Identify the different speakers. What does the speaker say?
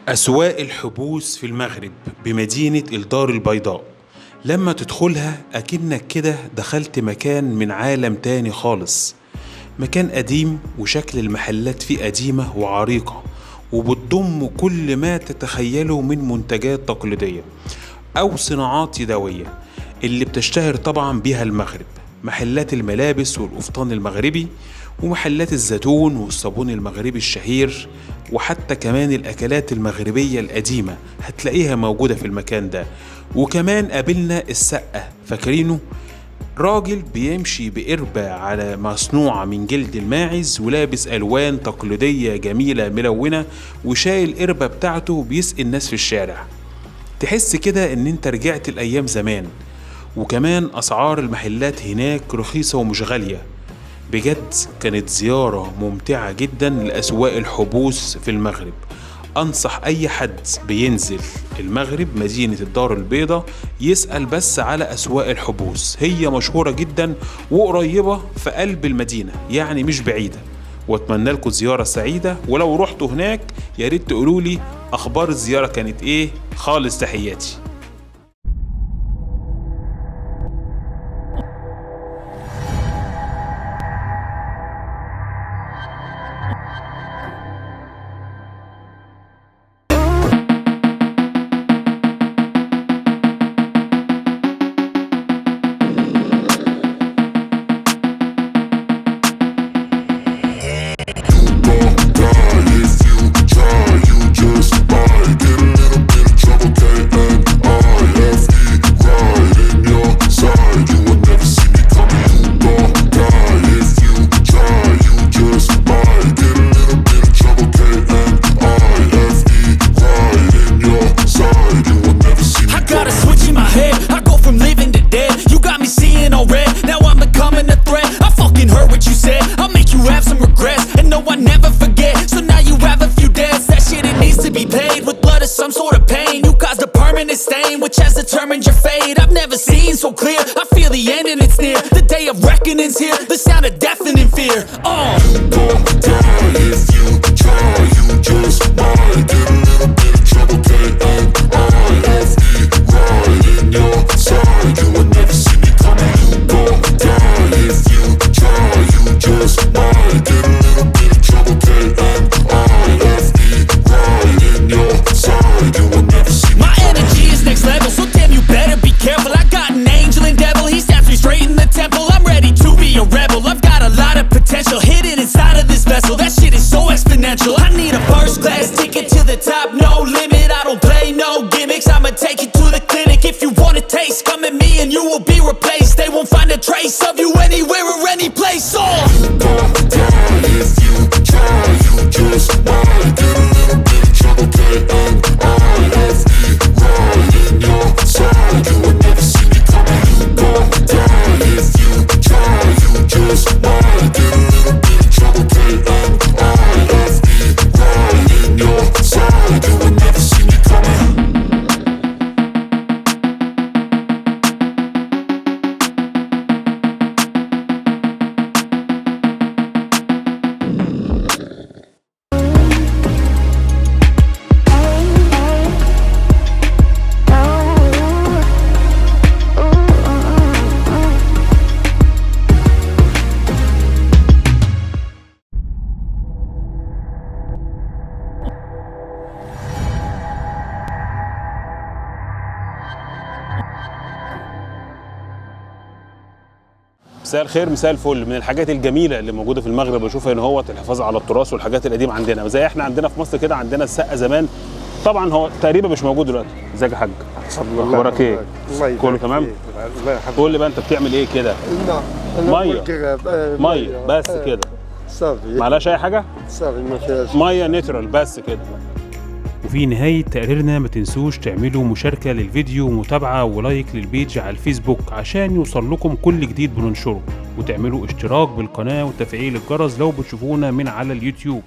Speaker 1: أسواق الحبوس في المغرب بمدينة الدار البيضاء. لما تدخلها أكنك كده دخلت مكان من عالم تاني خالص. مكان قديم وشكل المحلات فيه قديمة وعريقة، وبتضم كل ما تتخيله من منتجات تقليدية أو صناعات يدوية اللي بتشتهر طبعا بها المغرب. محلات الملابس والقفطان المغربي، ومحلات الزيتون والصابون المغربي الشهير، وحتى كمان الأكلات المغربية القديمة هتلاقيها موجودة في المكان ده. وكمان قابلنا السقة، فاكرينه؟ راجل بيمشي بقربة على مصنوعة من جلد الماعز، ولابس ألوان تقليدية جميلة ملونة، وشايل القربة بتاعته بيسقي الناس في الشارع. تحس كده ان انت رجعت الأيام زمان. وكمان أسعار المحلات هناك رخيصة ومش غالية. بجد كانت زيارة ممتعة جدا لأسواق الحبوس في المغرب. أنصح أي حد بينزل المغرب مدينة الدار البيضاء يسأل بس على أسواق الحبوس. هي مشهورة جدا وقريبة في قلب المدينة، يعني مش بعيدة. واتمنى لكم زيارة سعيدة، ولو رحتوا هناك ياريت تقولوا لي أخبار الزيارة كانت إيه. خالص تحياتي.
Speaker 2: Some sort of pain, you caused a permanent stain which has determined your fate. I've never seen so clear, I feel the end and it's near. The day of reckoning's here, the sound of deafening fear. You don't die if you try, you just might get a little bit of trouble, K-N-I-F-E, right in your side, you will never see me coming. You don't die if you try, you just might get a little bit of trouble, K-N-I-F-E, right in your side, you will never see me. My energy is next level, so damn you better be careful. I got an angel and devil, he snaps me straight in the temple. I'm ready to be a rebel, I've got a lot of potential hidden inside of this vessel. That shit is so exponential. I need a first class ticket to the top, no limit. I don't play no gimmicks, I'ma take you to the clinic. If you want a taste, come at me and you will be replaced. They won't find a trace of you anywhere or any place. You don't die if you try, you just might get a little bit of trouble, K-N-I-F-E, right in your side, you will never see me coming. You don't die if you try, you just might get a little bit of trouble, K-N-I-F-E, right in your side, you will never see me coming.
Speaker 1: مساء الخير، مساء الفل. من الحاجات الجميله اللي موجوده في المغرب بشوفها ان هو الحفاظ على التراث والحاجات القديمه عندنا. زي احنا عندنا في مصر كده عندنا السقه زمان، طبعا هو تقريبا مش موجود دلوقتي. ازيك يا حاج؟ اخبارك ايه؟ كله تمام؟ قول لي بقى انت بتعمل ايه كده؟ ميه بس كده صافي، معلهاش اي حاجه؟
Speaker 3: صافي ما فيهاش
Speaker 1: ميه نيترال بس كده. وفي نهاية تقريرنا ما تنسوش تعملوا مشاركة للفيديو ومتابعة ولايك للبيج على الفيسبوك عشان يوصل لكم كل جديد بننشره، وتعملوا اشتراك بالقناة وتفعيل الجرس لو بتشوفونا من على اليوتيوب.